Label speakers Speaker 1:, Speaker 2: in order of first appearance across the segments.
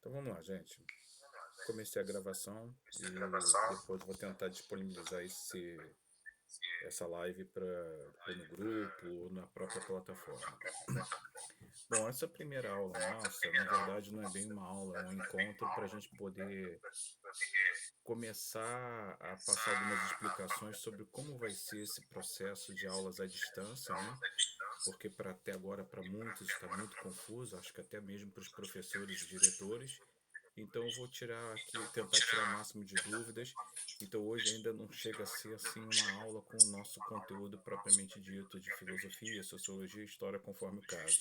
Speaker 1: Então vamos lá, gente. Comecei a gravação e depois vou tentar disponibilizar essa live ou no grupo ou na própria plataforma. Bom, essa primeira aula nossa, na verdade, não é bem uma aula, é um encontro para a gente poder começar a passar algumas explicações sobre como vai ser esse processo de aulas à distância, né? Porque para até agora, para muitos, está muito confuso, acho que até mesmo para os professores e diretores. Então eu vou tirar aqui, tentar tirar o máximo de dúvidas. Então hoje ainda não chega a ser assim uma aula com o nosso conteúdo propriamente dito de filosofia, sociologia e história conforme o caso.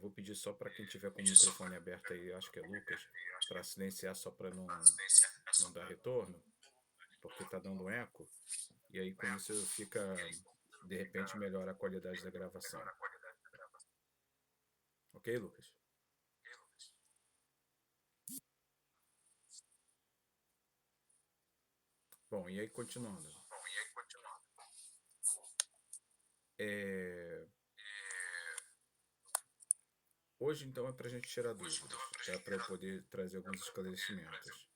Speaker 1: Vou pedir só para quem tiver com o microfone aberto aí, acho que é Lucas, para silenciar só para não dar retorno, porque está dando um eco. E aí com isso fica, de repente, melhora a qualidade da gravação. Ok, Lucas? Bom, e aí continuando. É, Hoje, então, é para a gente tirar dúvidas, tá? Para eu poder trazer alguns esclarecimentos.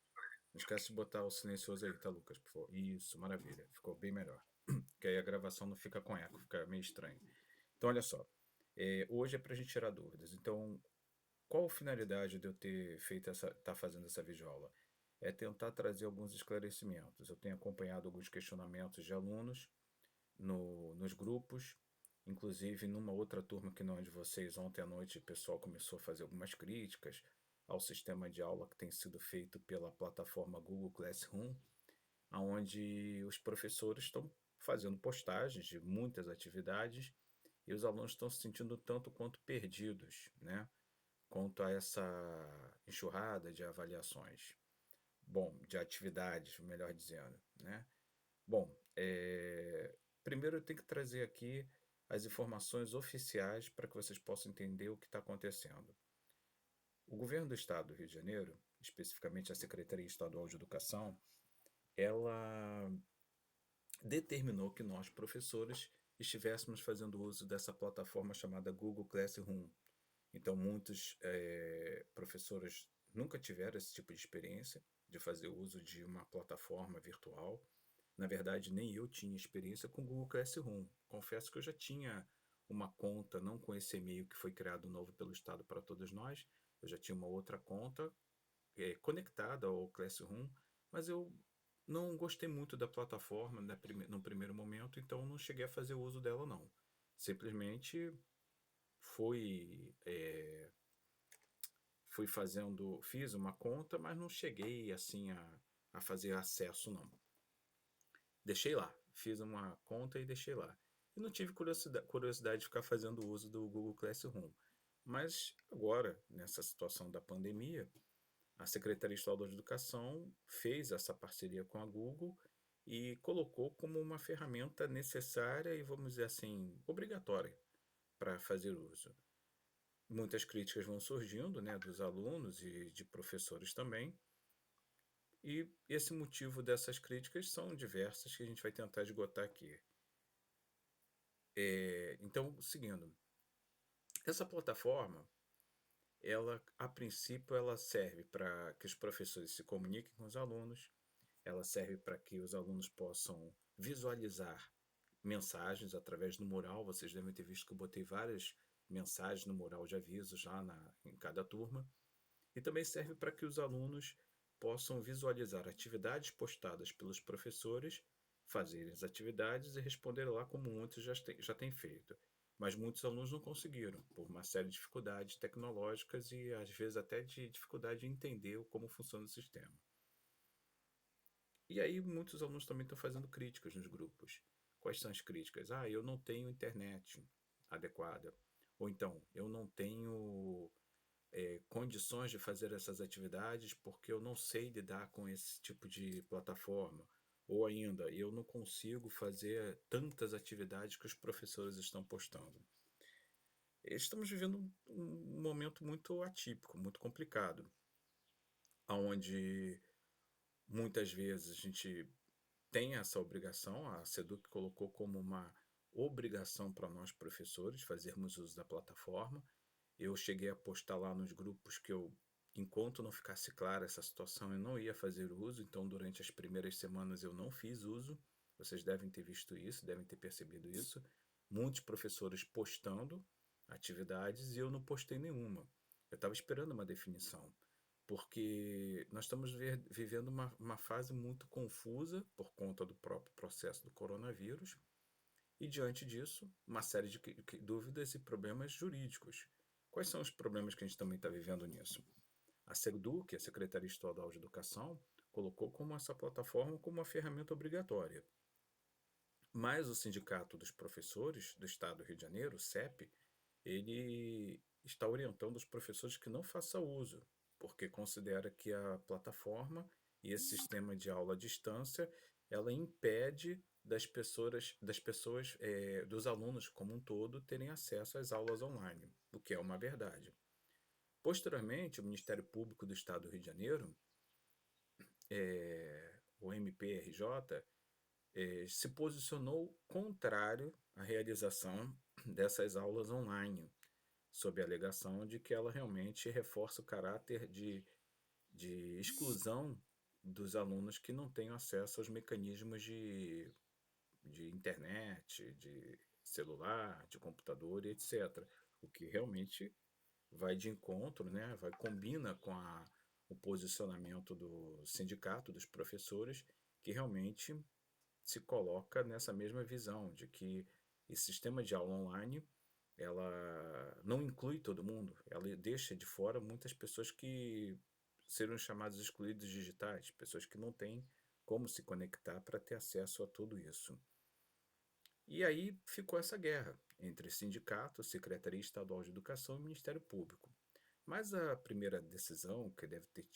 Speaker 1: Não esquece de botar o silencioso aí, tá, Lucas? Por favor. Isso, maravilha. Ficou bem melhor. Que aí a gravação não fica com eco, fica meio estranho. Então, olha só. Hoje é para a gente tirar dúvidas. Então, qual a finalidade de eu ter tá fazendo essa videoaula? É tentar trazer alguns esclarecimentos. Eu tenho acompanhado alguns questionamentos de alunos nos grupos. Inclusive, numa outra turma que não é de vocês, ontem à noite o pessoal começou a fazer algumas críticas ao sistema de aula que tem sido feito pela plataforma Google Classroom, onde os professores estão fazendo postagens de muitas atividades e os alunos estão se sentindo tanto quanto perdidos, né? Quanto a essa enxurrada de avaliações. Bom, de atividades, melhor dizendo, né? Bom, primeiro eu tenho que trazer aqui as informações oficiais para que vocês possam entender o que está acontecendo. O governo do estado do Rio de Janeiro, especificamente a Secretaria Estadual de Educação, ela determinou que nós, professores, estivéssemos fazendo uso dessa plataforma chamada Google Classroom. Então, muitos professores nunca tiveram esse tipo de experiência de fazer uso de uma plataforma virtual. Na verdade, nem eu tinha experiência com o Google Classroom. Confesso que eu já tinha uma conta, não com esse e-mail que foi criado novo pelo Estado para todos nós. Eu já tinha uma outra conta conectada ao Classroom, mas eu não gostei muito da plataforma no primeiro momento, então não cheguei a fazer uso dela não. Simplesmente fui fiz uma conta, mas não cheguei assim a fazer acesso não. Deixei lá, fiz uma conta e deixei lá. E não tive curiosidade de ficar fazendo uso do Google Classroom. Mas agora, nessa situação da pandemia, a Secretaria Estadual de Educação fez essa parceria com a Google e colocou como uma ferramenta necessária e, vamos dizer assim, obrigatória para fazer uso. Muitas críticas vão surgindo, né, dos alunos e de professores também, e esse motivo dessas críticas são diversas que a gente vai tentar esgotar aqui. Então, seguindo, essa plataforma, ela, a princípio, ela serve para que os professores se comuniquem com os alunos, ela serve para que os alunos possam visualizar mensagens através do mural. Vocês devem ter visto que eu botei várias mensagens no mural de avisos lá em cada turma. E também serve para que os alunos possam visualizar atividades postadas pelos professores, fazerem as atividades e responder lá como muitos já têm feito. Mas muitos alunos não conseguiram, por uma série de dificuldades tecnológicas e às vezes até de dificuldade de entender como funciona o sistema. E aí muitos alunos também estão fazendo críticas nos grupos. Quais são as críticas? Ah, eu não tenho internet adequada. Ou então, eu não tenho condições de fazer essas atividades porque eu não sei lidar com esse tipo de plataforma. Ou ainda, eu não consigo fazer tantas atividades que os professores estão postando. Estamos vivendo um momento muito atípico, muito complicado, onde muitas vezes a gente tem essa obrigação, a SEDUC colocou como uma obrigação para nós professores fazermos uso da plataforma, Eu cheguei a postar lá nos grupos que eu, enquanto não ficasse clara essa situação, eu não ia fazer uso, então durante as primeiras semanas eu não fiz uso. Vocês devem ter visto isso, devem ter percebido isso. Muitos professores postando atividades e eu não postei nenhuma. Eu estava esperando uma definição, porque nós estamos vivendo uma fase muito confusa por conta do próprio processo do coronavírus e, diante disso, uma série de dúvidas e problemas jurídicos. Quais são os problemas que a gente também está vivendo nisso? A SEDUC, a Secretaria Estadual de Educação, colocou como essa plataforma como uma ferramenta obrigatória. Mas o Sindicato dos Professores do Estado do Rio de Janeiro, o CEP, ele está orientando os professores que não façam uso, porque considera que a plataforma e esse sistema de aula à distância, ela impede dos alunos como um todo, terem acesso às aulas online, o que é uma verdade. Posteriormente, o Ministério Público do Estado do Rio de Janeiro, o MPRJ, se posicionou contrário à realização dessas aulas online, sob a alegação de que ela realmente reforça o caráter de exclusão dos alunos que não têm acesso aos mecanismos de internet, de celular, de computador e etc. O que realmente vai de encontro, né? Combina com o posicionamento do sindicato dos professores, que realmente se coloca nessa mesma visão de que esse sistema de aula online ela não inclui todo mundo, ela deixa de fora muitas pessoas que serão chamadas excluídos digitais, pessoas que não têm como se conectar para ter acesso a tudo isso. E aí ficou essa guerra entre sindicato, Secretaria Estadual de Educação e Ministério Público. Mas a primeira decisão, que deve ter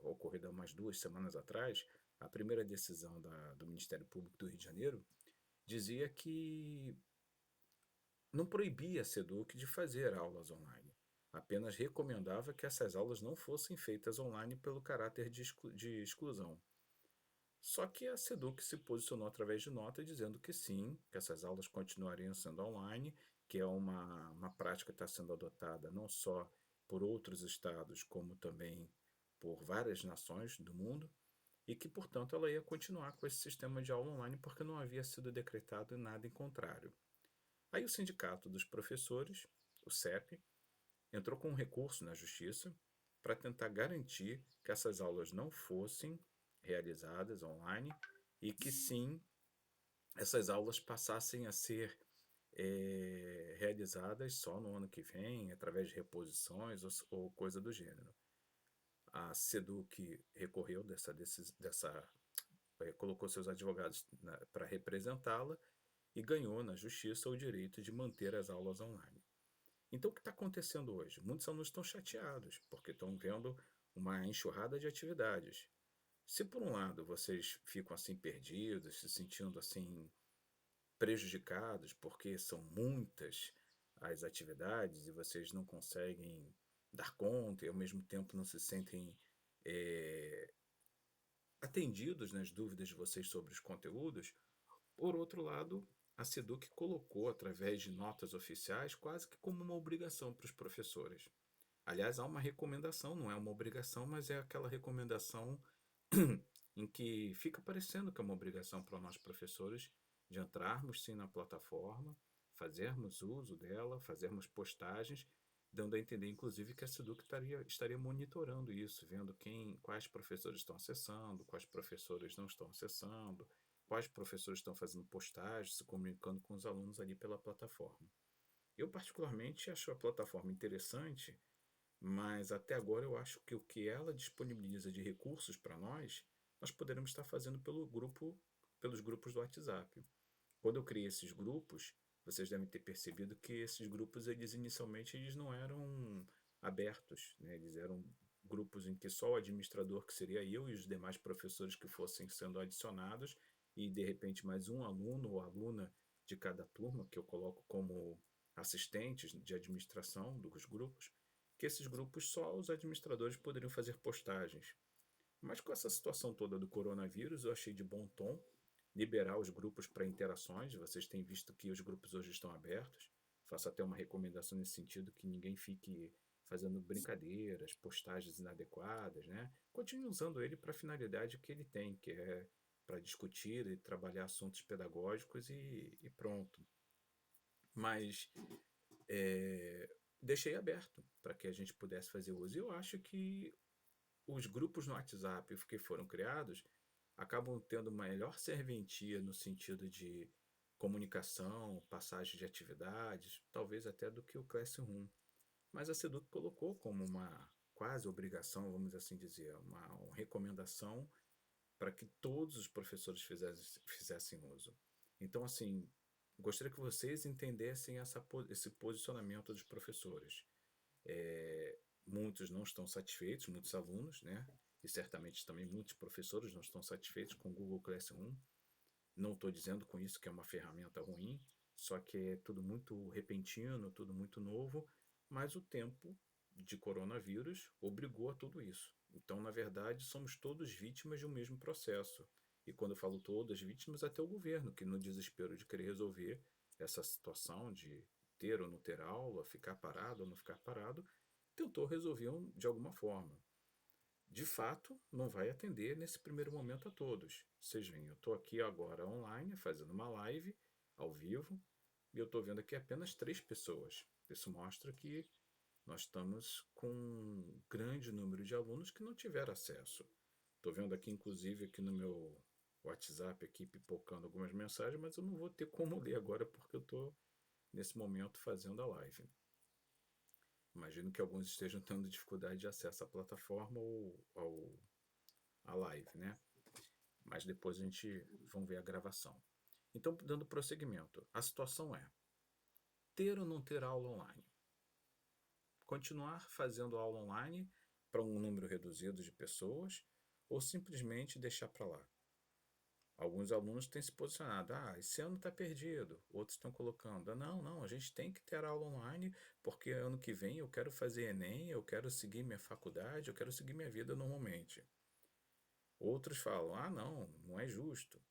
Speaker 1: ocorrido há umas 2 semanas atrás, a primeira decisão do Ministério Público do Rio de Janeiro, dizia que não proibia a SEDUC de fazer aulas online, apenas recomendava que essas aulas não fossem feitas online pelo caráter de exclusão. Só que a SEDUC se posicionou através de nota dizendo que sim, que essas aulas continuariam sendo online, que é uma prática que está sendo adotada não só por outros estados, como também por várias nações do mundo, e que, portanto, ela ia continuar com esse sistema de aula online porque não havia sido decretado nada em contrário. Aí o Sindicato dos Professores, o CEP, entrou com um recurso na Justiça para tentar garantir que essas aulas não fossem realizadas online e que sim essas aulas passassem a ser realizadas só no ano que vem, através de reposições ou coisa do gênero. A SEDUC recorreu colocou seus advogados para representá-la e ganhou na justiça o direito de manter as aulas online. Então, o que está acontecendo hoje? Muitos alunos estão chateados, porque estão vendo uma enxurrada de atividades. Se por um lado vocês ficam assim perdidos, se sentindo assim prejudicados, porque são muitas as atividades e vocês não conseguem dar conta e ao mesmo tempo não se sentem eh, atendidos nas dúvidas de vocês sobre os conteúdos, por outro lado, a SEDUC colocou, através de notas oficiais, quase que como uma obrigação para os professores. Aliás, há uma recomendação, não é uma obrigação, mas é aquela recomendação em que fica parecendo que é uma obrigação para nós professores de entrarmos sim na plataforma, fazermos uso dela, fazermos postagens, dando a entender, inclusive, que a SEDUC estaria monitorando isso, vendo quais professores estão acessando, quais professores não estão acessando, quais professores estão fazendo postagens, se comunicando com os alunos ali pela plataforma. Eu, particularmente, acho a plataforma interessante, mas até agora eu acho que o que ela disponibiliza de recursos para nós poderemos estar fazendo pelos grupos do WhatsApp. Quando eu criei esses grupos, vocês devem ter percebido que esses grupos, eles não eram abertos, né? Eles eram grupos em que só o administrador, que seria eu, e os demais professores que fossem sendo adicionados, e de repente mais um aluno ou aluna de cada turma, que eu coloco como assistentes de administração dos grupos, que esses grupos só os administradores poderiam fazer postagens. Mas com essa situação toda do coronavírus, eu achei de bom tom liberar os grupos para interações. Vocês têm visto que os grupos hoje estão abertos. Faço até uma recomendação nesse sentido, que ninguém fique fazendo brincadeiras, postagens inadequadas, né? Continue usando ele para a finalidade que ele tem, que é para discutir e trabalhar assuntos pedagógicos e pronto. Mas deixei aberto para que a gente pudesse fazer uso. E eu acho que os grupos no WhatsApp que foram criados acabam tendo melhor serventia no sentido de comunicação, passagem de atividades, talvez até do que o Classroom. Mas a Seduc colocou como uma quase obrigação, vamos assim dizer, uma recomendação para que todos os professores fizessem uso. Então, assim, gostaria que vocês entendessem esse posicionamento dos professores. Muitos não estão satisfeitos, muitos alunos, né? E certamente também muitos professores não estão satisfeitos com o Google Classroom. Não estou dizendo com isso que é uma ferramenta ruim, só que é tudo muito repentino, tudo muito novo, mas o tempo de coronavírus obrigou a tudo isso. Então, na verdade, somos todos vítimas de um mesmo processo. E quando eu falo todas vítimas, até o governo, que no desespero de querer resolver essa situação de ter ou não ter aula, ficar parado ou não ficar parado, tentou resolver de alguma forma. De fato, não vai atender nesse primeiro momento a todos. Vocês veem, eu estou aqui agora online, fazendo uma live ao vivo, e eu estou vendo aqui apenas 3 pessoas. Isso mostra que nós estamos com um grande número de alunos que não tiveram acesso. Estou vendo aqui, inclusive, aqui no meu WhatsApp, aqui pipocando algumas mensagens, mas eu não vou ter como ler agora porque eu estou, nesse momento, fazendo a live. Imagino que alguns estejam tendo dificuldade de acesso à plataforma ou à live, né? Mas depois a gente vamos ver a gravação. Então, dando prosseguimento, a situação é ter ou não ter aula online. Continuar fazendo aula online para um número reduzido de pessoas ou simplesmente deixar para lá. Alguns alunos têm se posicionado, esse ano está perdido. Outros estão colocando, não, a gente tem que ter aula online porque ano que vem eu quero fazer Enem, eu quero seguir minha faculdade, eu quero seguir minha vida normalmente. Outros falam, não é justo.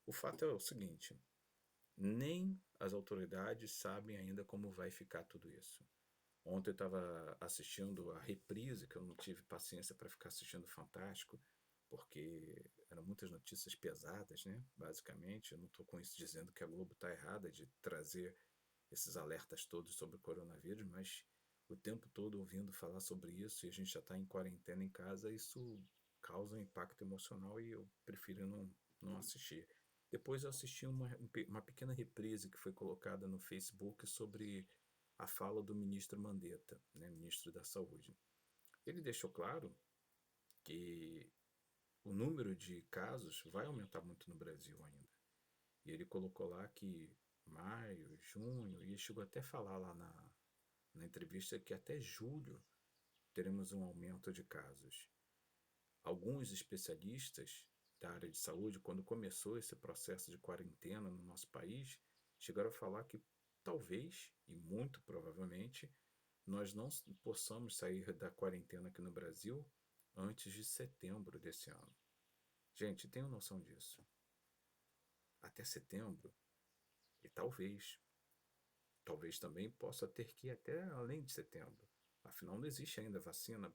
Speaker 1: O fato é o seguinte, nem as autoridades sabem ainda como vai ficar tudo isso. Ontem eu estava assistindo a reprise, que eu não tive paciência para ficar assistindo Fantástico, porque eram muitas notícias pesadas, né? Basicamente, eu não estou com isso dizendo que a Globo está errada de trazer esses alertas todos sobre o coronavírus, mas o tempo todo ouvindo falar sobre isso e a gente já está em quarentena em casa, isso causa um impacto emocional e eu prefiro não assistir. Depois eu assisti uma pequena reprise que foi colocada no Facebook sobre a fala do ministro Mandetta, né, ministro da Saúde. Ele deixou claro que o número de casos vai aumentar muito no Brasil ainda. E ele colocou lá que maio, junho, e chegou até a falar lá na entrevista que até julho teremos um aumento de casos. Alguns especialistas da área de saúde, quando começou esse processo de quarentena no nosso país, chegaram a falar que talvez, e muito provavelmente, nós não possamos sair da quarentena aqui no Brasil antes de setembro desse ano. Gente, tenham noção disso. Até setembro, e talvez também possa ter que ir até além de setembro. Afinal, não existe ainda vacina,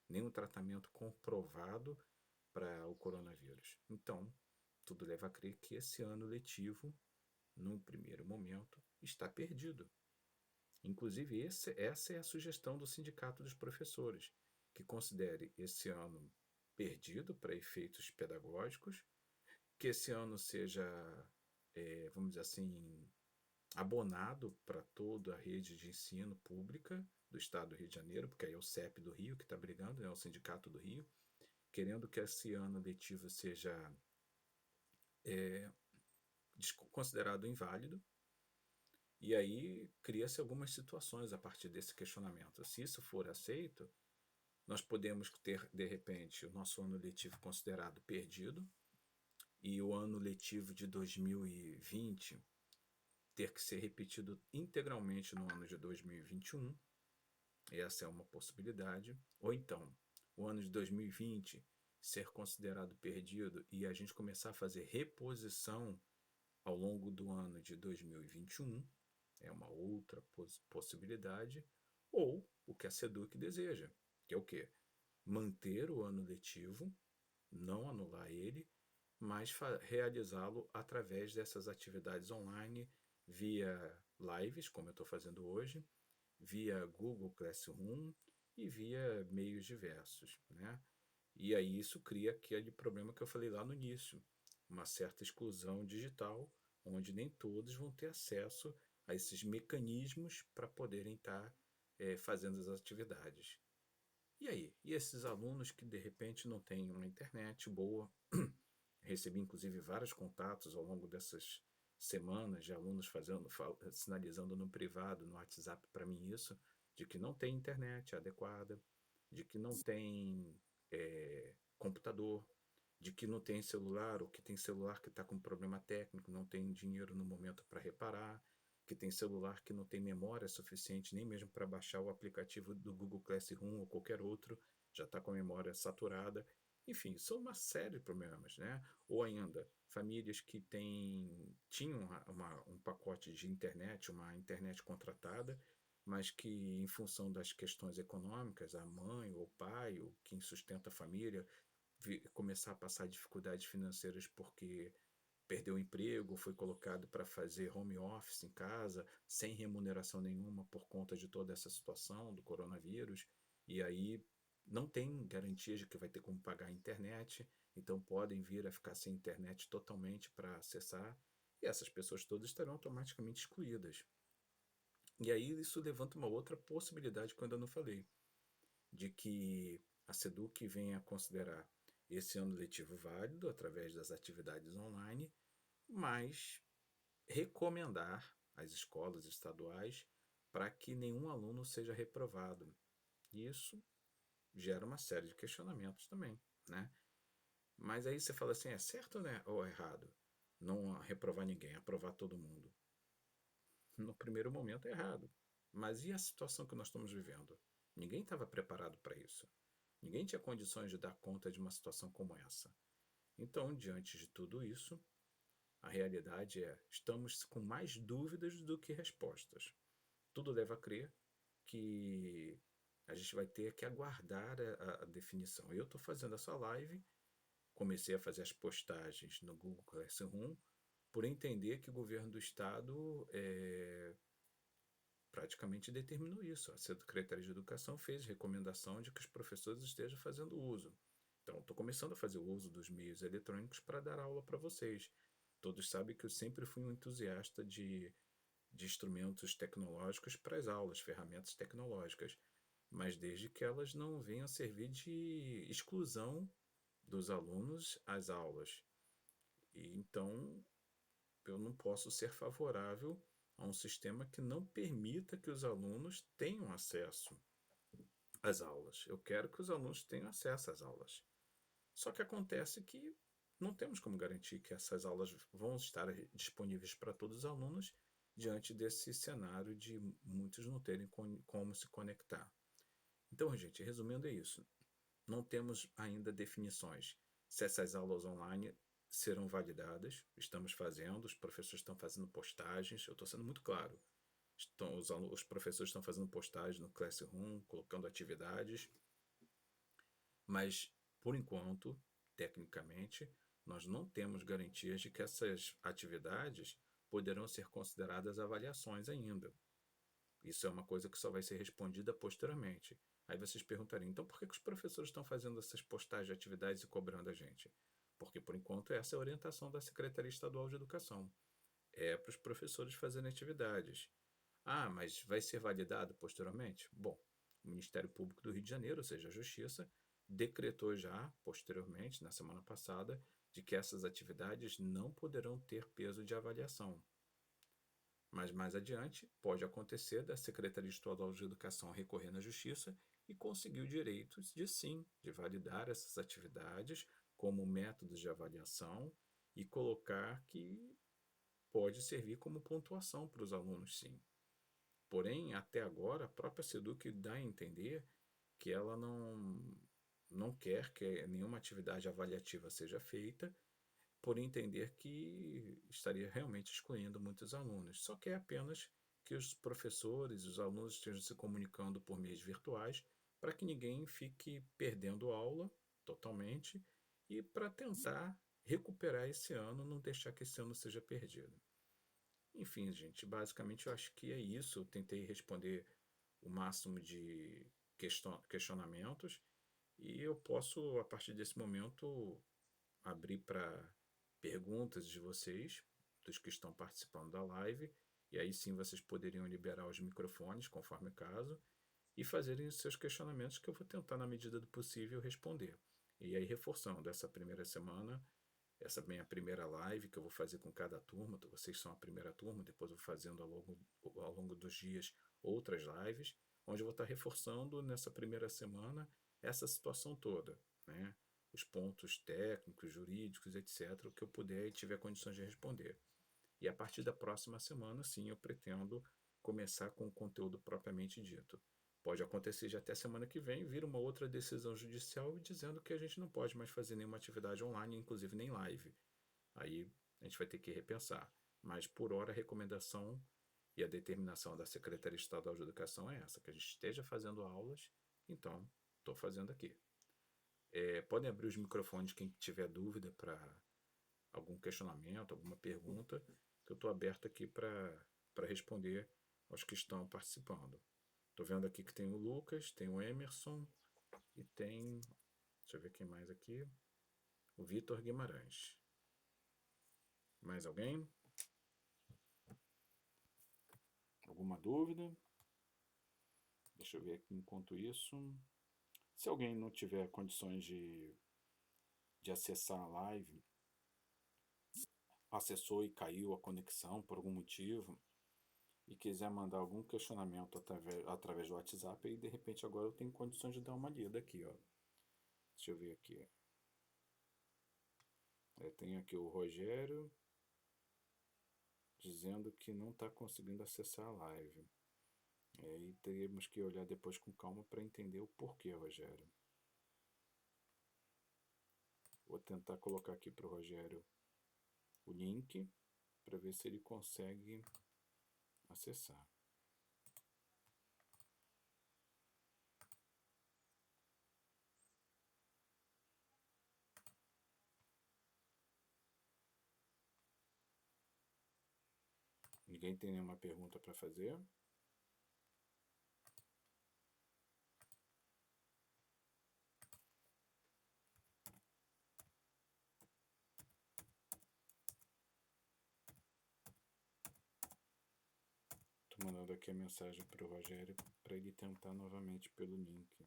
Speaker 1: nenhum tratamento comprovado para o coronavírus. Então, tudo leva a crer que esse ano letivo, num primeiro momento, está perdido. Inclusive, essa é a sugestão do Sindicato dos Professores, que considere esse ano perdido para efeitos pedagógicos, que esse ano seja, vamos dizer assim, abonado para toda a rede de ensino pública do Estado do Rio de Janeiro, porque aí é o CEP do Rio que está brigando, é o Sindicato do Rio, querendo que esse ano letivo seja considerado inválido, e aí cria-se algumas situações a partir desse questionamento. Se isso for aceito, nós podemos ter, de repente, o nosso ano letivo considerado perdido e o ano letivo de 2020 ter que ser repetido integralmente no ano de 2021. Essa é uma possibilidade. Ou então, o ano de 2020 ser considerado perdido e a gente começar a fazer reposição ao longo do ano de 2021. É uma outra possibilidade, ou o que a SEDUC deseja, que é o quê? Manter o ano letivo, não anular ele, mas realizá-lo através dessas atividades online, via lives, como eu estou fazendo hoje, via Google Classroom e via meios diversos, né? E aí isso cria aquele problema que eu falei lá no início, uma certa exclusão digital, onde nem todos vão ter acesso a esses mecanismos para poderem estar fazendo as atividades. E aí? E esses alunos que de repente não têm uma internet boa? Recebi inclusive vários contatos ao longo dessas semanas de alunos sinalizando no privado, no WhatsApp para mim isso, de que não tem internet adequada, de que não tem computador, de que não tem celular, ou que tem celular que está com problema técnico, não tem dinheiro no momento para reparar, que tem celular que não tem memória suficiente nem mesmo para baixar o aplicativo do Google Classroom ou qualquer outro, já está com a memória saturada. Enfim, são uma série de problemas, né? Ou ainda, famílias que tinham um pacote de internet, uma internet contratada, mas que, em função das questões econômicas, a mãe ou o pai, ou quem sustenta a família, começar a passar dificuldades financeiras porque perdeu o emprego, foi colocado para fazer home office em casa, sem remuneração nenhuma por conta de toda essa situação do coronavírus, e aí não tem garantia de que vai ter como pagar a internet, então podem vir a ficar sem internet totalmente para acessar, e essas pessoas todas estarão automaticamente excluídas. E aí isso levanta uma outra possibilidade que eu ainda não falei, de que a SEDUC venha a considerar esse ano letivo válido através das atividades online, mas recomendar às escolas estaduais para que nenhum aluno seja reprovado. E isso gera uma série de questionamentos também, né? Mas aí você fala assim, é certo, né, ou é errado? Não reprovar ninguém, aprovar todo mundo. No primeiro momento é errado. Mas e a situação que nós estamos vivendo? Ninguém estava preparado para isso. Ninguém tinha condições de dar conta de uma situação como essa. Então, diante de tudo isso, a realidade é, estamos com mais dúvidas do que respostas. Tudo leva a crer que a gente vai ter que aguardar a definição. Eu estou fazendo essa live, comecei a fazer as postagens no Google Classroom, por entender que o governo do estado praticamente determinou isso. A Secretaria de Educação fez recomendação de que os professores estejam fazendo uso. Então, estou começando a fazer o uso dos meios eletrônicos para dar aula para vocês. Todos sabem que eu sempre fui um entusiasta de instrumentos tecnológicos para as aulas, ferramentas tecnológicas, mas desde que elas não venham servir de exclusão dos alunos às aulas. E então, eu não posso ser favorável a um sistema que não permita que os alunos tenham acesso às aulas. Eu quero que os alunos tenham acesso às aulas. Só que acontece que não temos como garantir que essas aulas vão estar disponíveis para todos os alunos diante desse cenário de muitos não terem como se conectar. Então, gente, resumindo é isso. Não temos ainda definições se essas aulas online serão validadas. Estamos fazendo, os professores estão fazendo postagens, eu estou sendo muito claro. Os professores estão fazendo postagens no Classroom, colocando atividades, mas, por enquanto, tecnicamente, nós não temos garantias de que essas atividades poderão ser consideradas avaliações ainda. Isso é uma coisa que só vai ser respondida posteriormente. Aí vocês perguntariam, então por que os professores estão fazendo essas postagens de atividades e cobrando a gente? Porque, por enquanto, essa é a orientação da Secretaria Estadual de Educação. É para os professores fazerem atividades. Ah, mas vai ser validado posteriormente? Bom, o Ministério Público do Rio de Janeiro, ou seja, a Justiça, decretou já, posteriormente, na semana passada, de que essas atividades não poderão ter peso de avaliação. Mas mais adiante, pode acontecer da Secretaria Estadual de Educação recorrer na Justiça e conseguir o direito de sim, de validar essas atividades como métodos de avaliação e colocar que pode servir como pontuação para os alunos, sim. Porém, até agora, a própria SEDUC dá a entender que ela não quer que nenhuma atividade avaliativa seja feita, por entender que estaria realmente excluindo muitos alunos. Só quer apenas que os professores, os alunos estejam se comunicando por meios virtuais para que ninguém fique perdendo aula totalmente e para tentar recuperar esse ano, não deixar que esse ano seja perdido. Enfim, gente, basicamente eu acho que é isso. Eu tentei responder o máximo de questionamentos e eu posso, a partir desse momento, abrir para perguntas de vocês, dos que estão participando da live, e aí sim vocês poderiam liberar os microfones, conforme o caso, e fazerem os seus questionamentos que eu vou tentar, na medida do possível, responder. E aí, reforçando, essa primeira semana, essa minha primeira live que eu vou fazer com cada turma, vocês são a primeira turma, depois eu vou fazendo ao longo dos dias outras lives, onde eu vou estar reforçando nessa primeira semana essa situação toda, né? Os pontos técnicos, jurídicos, etc., o que eu puder e tiver condições de responder. E a partir da próxima semana, sim, eu pretendo começar com o conteúdo propriamente dito. Pode acontecer já até semana que vem vir uma outra decisão judicial dizendo que a gente não pode mais fazer nenhuma atividade online, inclusive nem live. Aí a gente vai ter que repensar. Mas por hora a recomendação e a determinação da Secretaria Estadual de Educação é essa, que a gente esteja fazendo aulas, então estou fazendo aqui. Podem abrir os microfones quem tiver dúvida para algum questionamento, alguma pergunta, que eu estou aberto aqui para responder aos que estão participando. Estou vendo aqui que tem o Lucas, tem o Emerson e tem, deixa eu ver quem mais aqui, o Vitor Guimarães. Mais alguém? Alguma dúvida? Deixa eu ver aqui enquanto isso. Se alguém não tiver condições de acessar a live, acessou e caiu a conexão por algum motivo, e quiser mandar algum questionamento através do WhatsApp, aí de repente agora eu tenho condições de dar uma lida aqui, ó. Deixa eu ver aqui. Tem aqui o Rogério dizendo que não está conseguindo acessar a live. E teremos que olhar depois com calma para entender o porquê, Rogério. Vou tentar colocar aqui para o Rogério o link para ver se ele consegue acessar. Ninguém tem nenhuma pergunta para fazer? Estou mandando aqui a mensagem para o Rogério para ele tentar novamente pelo link.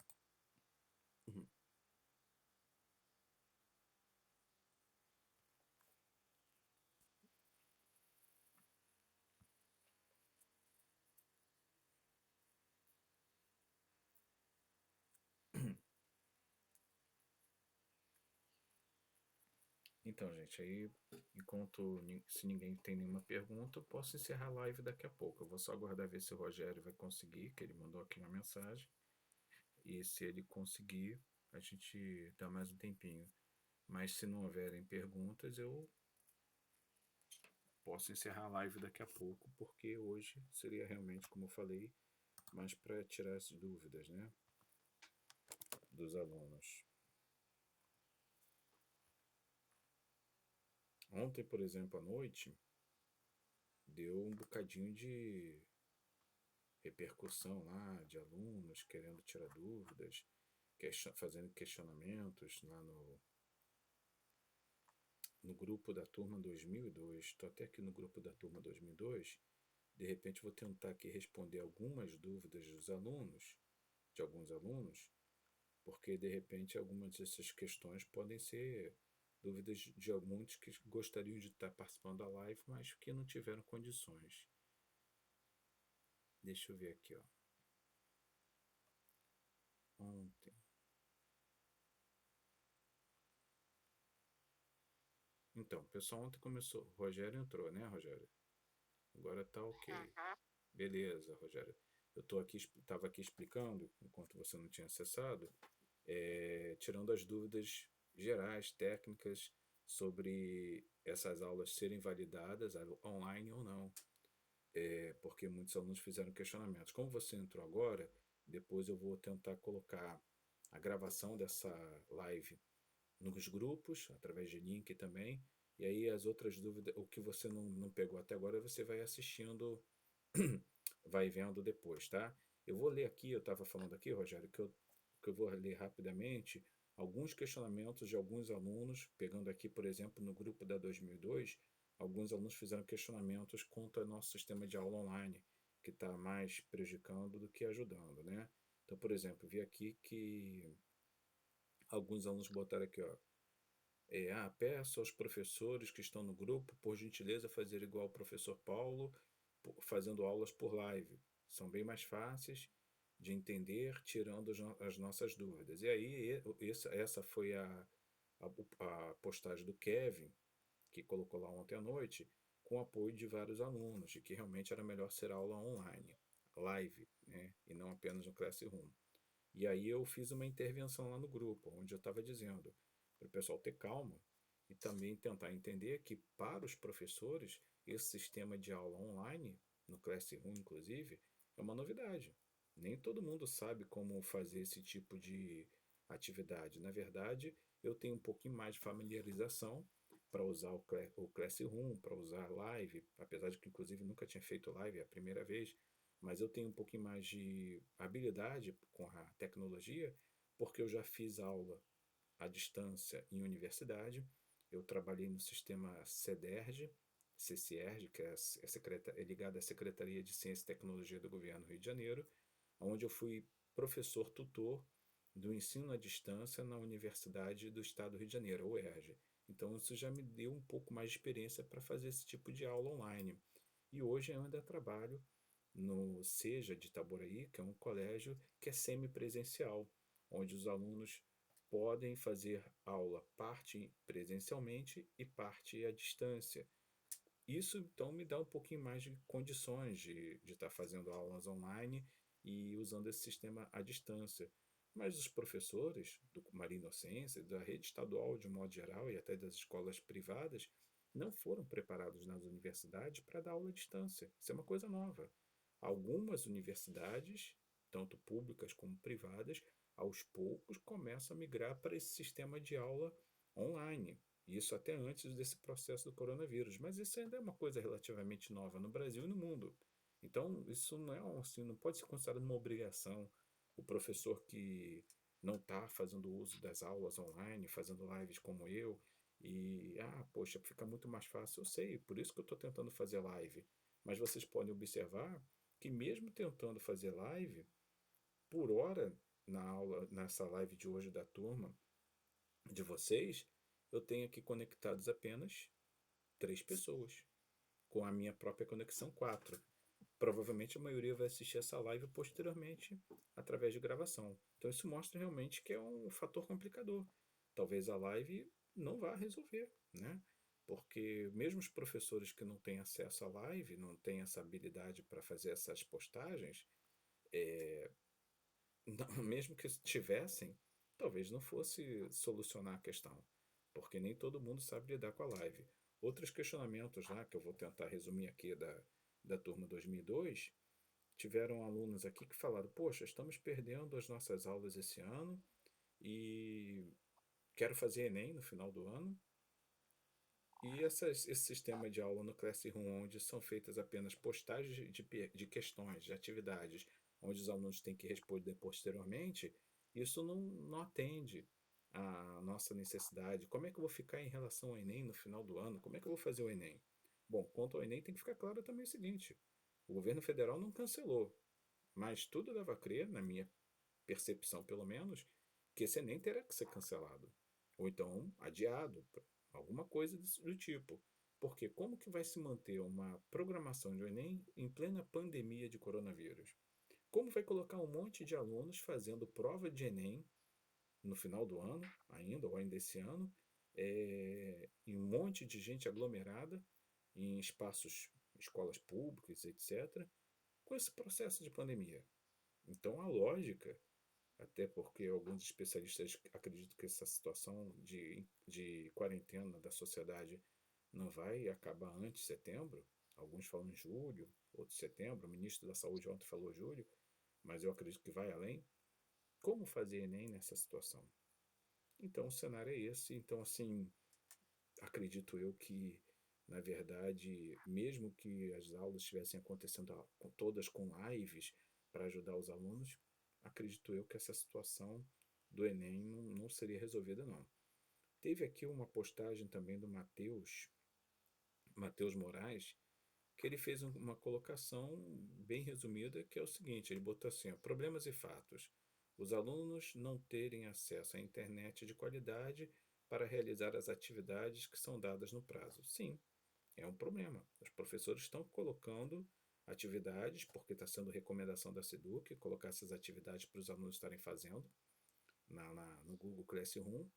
Speaker 1: Então, gente, aí, enquanto se ninguém tem nenhuma pergunta, eu posso encerrar a live daqui a pouco. Eu vou só aguardar ver se o Rogério vai conseguir, que ele mandou aqui uma mensagem. E se ele conseguir, a gente dá mais um tempinho. Mas se não houverem perguntas, eu posso encerrar a live daqui a pouco, porque hoje seria realmente, como eu falei, mais para tirar as dúvidas, né, dos alunos. Ontem, por exemplo, à noite, deu um bocadinho de repercussão lá, de alunos querendo tirar dúvidas, fazendo questionamentos lá no grupo da turma 2002. Estou até aqui no grupo da turma 2002. De repente vou tentar aqui responder algumas dúvidas dos alunos, de alguns alunos, porque de repente algumas dessas questões podem ser dúvidas de muitos que gostariam de estar participando da live, mas que não tiveram condições. Deixa eu ver aqui, ó. Ontem. Então, o pessoal ontem começou. O Rogério entrou, né, Rogério? Agora tá ok. Beleza, Rogério. Eu estava aqui explicando, enquanto você não tinha acessado, tirando as dúvidas gerais, técnicas, sobre essas aulas serem validadas online ou não. porque muitos alunos fizeram questionamentos. Como você entrou agora, depois eu vou tentar colocar a gravação dessa live nos grupos, através de link também. E aí as outras dúvidas, o que você não pegou até agora, você vai assistindo, vai vendo depois, tá? Eu vou ler aqui, eu estava falando aqui, Rogério, que eu vou ler rapidamente alguns questionamentos de alguns alunos, pegando aqui, por exemplo, no grupo da 2002, alguns alunos fizeram questionamentos contra o nosso sistema de aula online, que está mais prejudicando do que ajudando, né? Então, por exemplo, vi aqui que alguns alunos botaram aqui, ó, peço aos professores que estão no grupo, por gentileza, fazer igual o professor Paulo, fazendo aulas por live. São bem mais fáceis de entender, tirando as nossas dúvidas. E aí, essa foi a postagem do Kevin, que colocou lá ontem à noite, com apoio de vários alunos, de que realmente era melhor ser aula online, live, né, e não apenas no Classroom. E aí eu fiz uma intervenção lá no grupo, onde eu estava dizendo para o pessoal ter calma e também tentar entender que para os professores esse sistema de aula online, no Classroom inclusive, é uma novidade. Nem todo mundo sabe como fazer esse tipo de atividade. Na verdade, eu tenho um pouquinho mais de familiarização para usar o Classroom, para usar live, apesar de que inclusive nunca tinha feito live, é a primeira vez, mas eu tenho um pouquinho mais de habilidade com a tecnologia, porque eu já fiz aula à distância em universidade, eu trabalhei no sistema CEDERJ, CCERJ, que é ligado à Secretaria de Ciência e Tecnologia do Governo do Rio de Janeiro, onde eu fui professor tutor do ensino à distância na Universidade do Estado do Rio de Janeiro, a UERJ. Então isso já me deu um pouco mais de experiência para fazer esse tipo de aula online. E hoje eu ainda trabalho no SEJA de Itaboraí, que é um colégio que é semipresencial, onde os alunos podem fazer aula parte presencialmente e parte à distância. Isso então me dá um pouquinho mais de condições de estar fazendo aulas online e usando esse sistema à distância. Mas os professores do Maria Inocência, da rede estadual de um modo geral e até das escolas privadas, não foram preparados nas universidades para dar aula à distância. Isso é uma coisa nova. Algumas universidades, tanto públicas como privadas, aos poucos começam a migrar para esse sistema de aula online. Isso até antes desse processo do coronavírus. Mas isso ainda é uma coisa relativamente nova no Brasil e no mundo. Então, isso não é assim, não pode ser considerado uma obrigação. O professor que não está fazendo uso das aulas online, fazendo lives como eu, poxa, fica muito mais fácil. Eu sei, por isso que eu estou tentando fazer live. Mas vocês podem observar que mesmo tentando fazer live, por hora, na aula, nessa live de hoje da turma, de vocês, eu tenho aqui conectados apenas 3 pessoas, com a minha própria conexão 4. Provavelmente a maioria vai assistir essa live posteriormente através de gravação. Então isso mostra realmente que é um fator complicador. Talvez a live não vá resolver, né? Porque mesmo os professores que não têm acesso à live, não têm essa habilidade para fazer essas postagens, não, mesmo que tivessem, talvez não fosse solucionar a questão, porque nem todo mundo sabe lidar com a live. Outros questionamentos lá, que eu vou tentar resumir aqui da turma 2002, tiveram alunos aqui que falaram: Poxa, estamos perdendo as nossas aulas esse ano e quero fazer Enem no final do ano. E esse sistema de aula no Classroom, onde são feitas apenas postagens de questões, de atividades, onde os alunos têm que responder posteriormente, isso não atende à nossa necessidade. Como é que eu vou ficar em relação ao Enem no final do ano? Como é que eu vou fazer o Enem? Bom, quanto ao Enem, tem que ficar claro também o seguinte: o governo federal não cancelou, mas tudo leva a crer, na minha percepção pelo menos, que esse Enem terá que ser cancelado. Ou então adiado, alguma coisa do tipo. Porque como que vai se manter uma programação de Enem em plena pandemia de coronavírus? Como vai colocar um monte de alunos fazendo prova de Enem no final do ano, ainda, ou ainda esse ano, e um monte de gente aglomerada em espaços, escolas públicas, etc., com esse processo de pandemia? Então a lógica, até porque alguns especialistas acreditam que essa situação de quarentena da sociedade não vai acabar antes de setembro, Alguns falam em julho, outros setembro, o ministro da Saúde ontem falou julho, mas eu acredito que vai além. Como fazer Enem nessa situação? Então o cenário é esse. Então, assim, acredito eu que, na verdade, mesmo que as aulas estivessem acontecendo todas com lives para ajudar os alunos, acredito eu que essa situação do Enem não seria resolvida, não. Teve aqui uma postagem também do Matheus Moraes, que ele fez uma colocação bem resumida, que é o seguinte, ele botou assim, ó, problemas e fatos. Os alunos não terem acesso à internet de qualidade para realizar as atividades que são dadas no prazo. Sim, é um problema. Os professores estão colocando atividades, porque está sendo recomendação da SEDUC, colocar essas atividades para os alunos estarem fazendo no Google Classroom,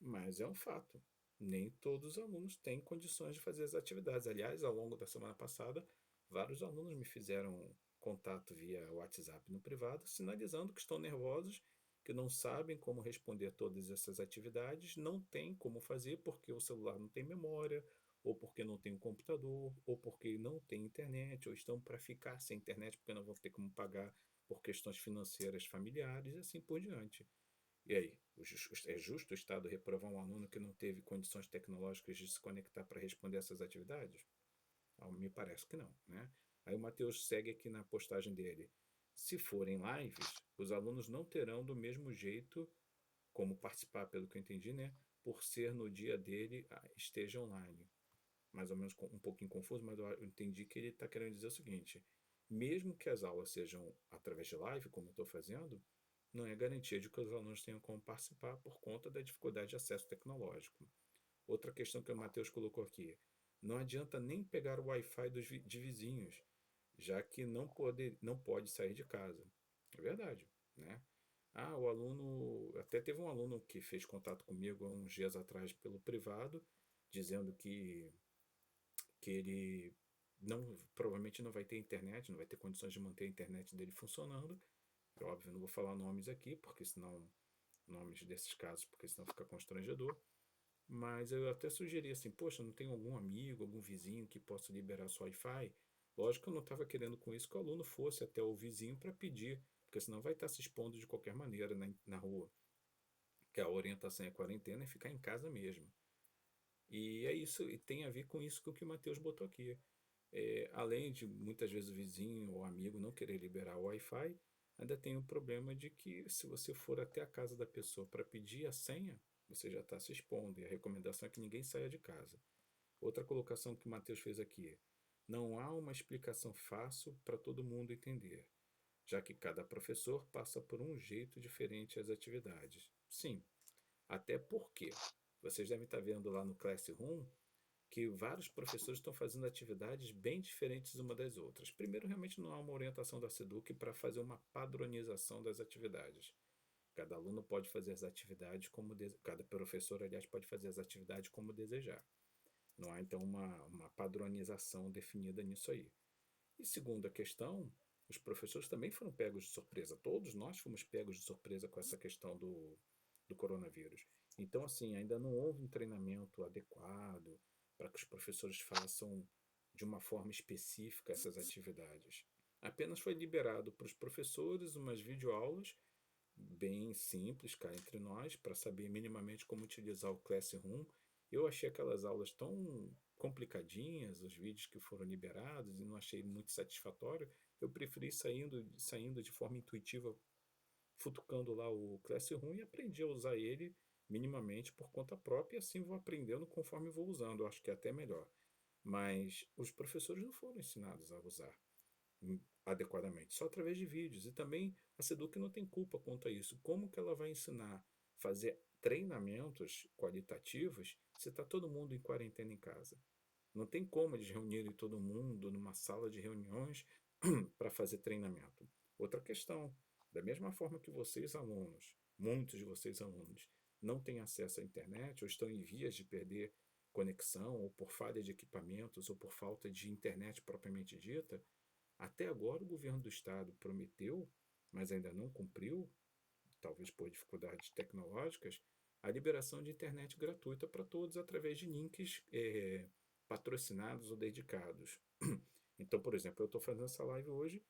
Speaker 1: mas é um fato. Nem todos os alunos têm condições de fazer as atividades. Aliás, ao longo da semana passada, vários alunos me fizeram contato via WhatsApp no privado, sinalizando que estão nervosos, que não sabem como responder todas essas atividades, não tem como fazer porque o celular não tem memória, ou porque não tem um computador, ou porque não tem internet, ou estão para ficar sem internet porque não vão ter como pagar por questões financeiras familiares e assim por diante. E aí, é justo o Estado reprovar um aluno que não teve condições tecnológicas de se conectar para responder essas atividades? Me parece que não, né? Aí o Matheus segue aqui na postagem dele. Se forem lives, os alunos não terão do mesmo jeito como participar, pelo que eu entendi, né? Por ser no dia dele esteja online. Mais ou menos um pouquinho confuso, mas eu entendi que ele está querendo dizer o seguinte: mesmo que as aulas sejam através de live, como eu estou fazendo, não é garantia de que os alunos tenham como participar por conta da dificuldade de acesso tecnológico. Outra questão que o Matheus colocou aqui: não adianta nem pegar o Wi-Fi de vizinhos, já que não pode sair de casa. É verdade, né? O aluno. Até teve um aluno que fez contato comigo há uns dias atrás pelo privado, dizendo que ele provavelmente não vai ter internet, não vai ter condições de manter a internet dele funcionando. É óbvio, não vou falar nomes aqui, porque senão nomes desses casos, porque senão fica constrangedor. Mas eu até sugeri assim, poxa, não tem algum amigo, algum vizinho que possa liberar seu Wi-Fi? Lógico que eu não estava querendo com isso que o aluno fosse até o vizinho para pedir, porque senão vai estar se expondo de qualquer maneira na rua. Que a orientação é quarentena e ficar em casa mesmo. E é isso, e tem a ver com isso que o Matheus botou aqui. Além de muitas vezes o vizinho ou amigo não querer liberar o Wi-Fi, ainda tem o problema de que se você for até a casa da pessoa para pedir a senha, você já está se expondo. E a recomendação é que ninguém saia de casa. Outra colocação que o Matheus fez aqui: não há uma explicação fácil para todo mundo entender, já que cada professor passa por um jeito diferente as atividades. Sim, até porque vocês devem estar vendo lá no Classroom que vários professores estão fazendo atividades bem diferentes uma das outras. Primeiro, realmente não há uma orientação da SEDUC para fazer uma padronização das atividades. Cada aluno pode fazer as atividades cada professor, aliás, pode fazer as atividades como desejar. Não há então uma padronização definida nisso aí. E segunda questão, os professores também foram pegos de surpresa. Todos nós fomos pegos de surpresa com essa questão do coronavírus. Então, assim, ainda não houve um treinamento adequado para que os professores façam de uma forma específica essas atividades. Apenas foi liberado para os professores umas videoaulas bem simples cá entre nós, para saber minimamente como utilizar o Classroom. Eu achei aquelas aulas tão complicadinhas, os vídeos que foram liberados, e não achei muito satisfatório. Eu preferi saindo de forma intuitiva, futucando lá o Classroom e aprendi a usar ele minimamente por conta própria, e assim vou aprendendo conforme vou usando. Eu acho que é até melhor. Mas os professores não foram ensinados a usar adequadamente, só através de vídeos. E também a Seduc não tem culpa quanto a isso. Como que ela vai ensinar a fazer treinamentos qualitativos se está todo mundo em quarentena em casa? Não tem como eles reunirem todo mundo numa sala de reuniões para fazer treinamento. Outra questão, da mesma forma que vocês alunos, muitos de vocês alunos, não têm acesso à internet ou estão em vias de perder conexão, ou por falha de equipamentos, ou por falta de internet propriamente dita, até agora o governo do estado prometeu, mas ainda não cumpriu, talvez por dificuldades tecnológicas, a liberação de internet gratuita para todos através de links patrocinados ou dedicados. Então, por exemplo, eu estou fazendo essa live hoje